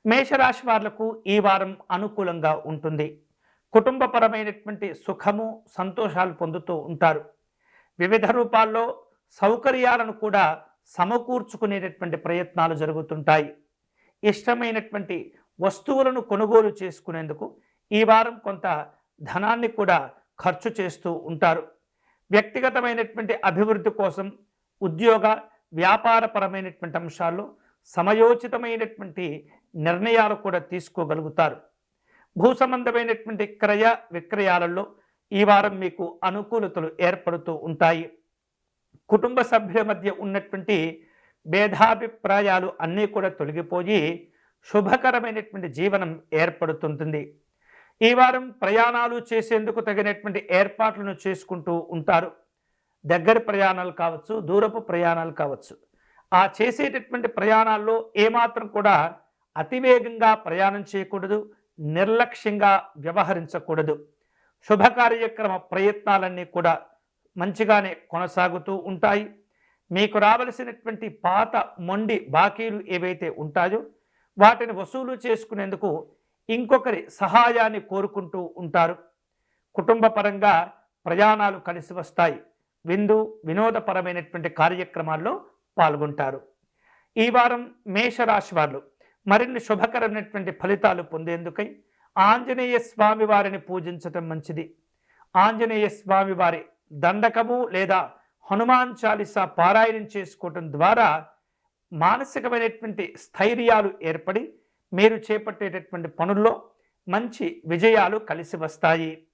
మేషరాశి వాళ్లకు ఈ వారం అనుకూలంగా ఉంటుంది. కుటుంబపరమైనటువంటి సుఖము సంతోషాలు పొందుతూ ఉంటారు. వివిధ రూపాల్లో సౌకర్యాలను కూడా సమకూర్చుకునేటటువంటి ప్రయత్నాలు జరుగుతుంటాయి. ఇష్టమైనటువంటి వస్తువులను కొనుగోలు చేసుకునేందుకు ఈ వారం కొంత ధనాన్ని కూడా ఖర్చు చేస్తూ ఉంటారు. వ్యక్తిగతమైనటువంటి అభివృద్ధి కోసం ఉద్యోగ వ్యాపారపరమైనటువంటి అంశాల్లో సమయోచితమైనటువంటి నిర్ణయాలు కూడా తీసుకోగలుగుతారు. భూ సంబంధమైనటువంటి క్రయ విక్రయాలలో ఈ వారం మీకు అనుకూలతలు ఏర్పడుతూ ఉంటాయి. కుటుంబ సభ్యుల మధ్య ఉన్నటువంటి భేదాభిప్రాయాలు అన్నీ కూడా తొలగిపోయి శుభకరమైనటువంటి జీవనం ఏర్పడుతుంటుంది. ఈ వారం ప్రయాణాలు చేసేందుకు తగినటువంటి ఏర్పాట్లను చేసుకుంటూ ఉంటారు. దగ్గర ప్రయాణాలు కావచ్చు, దూరపు ప్రయాణాలు కావచ్చు. ఆ చేసేటటువంటి ప్రయాణాల్లో ఏమాత్రం కూడా అతివేగంగా ప్రయాణం చేయకూడదు, నిర్లక్ష్యంగా వ్యవహరించకూడదు. శుభకార్యక్రమ ప్రయత్నాలన్నీ కూడా మంచిగానే కొనసాగుతూ ఉంటాయి. మీకు రావలసినటువంటి పాత మొండి బాకీలు ఏవైతే ఉంటాయో వాటిని వసూలు చేసుకునేందుకు ఇంకొకరి సహాయాన్ని కోరుకుంటూ ఉంటారు. కుటుంబ పరంగా ప్రయాణాలు కలిసి వస్తాయి. విందు వినోదపరమైనటువంటి కార్యక్రమాల్లో పాల్గొంటారు. ఈ వారం మేషరాశి వారు మరిన్ని శుభకరమైనటువంటి ఫలితాలు పొందేందుకై ఆంజనేయ స్వామి వారిని పూజించటం మంచిది. ఆంజనేయ స్వామి వారి దండకము లేదా హనుమాన్ చాలీసా పారాయణం చేసుకోవటం ద్వారా మానసికమైనటువంటి స్థైర్యాలు ఏర్పడి మీరు చేపట్టేటటువంటి పనుల్లో మంచి విజయాలు కలిసి వస్తాయి.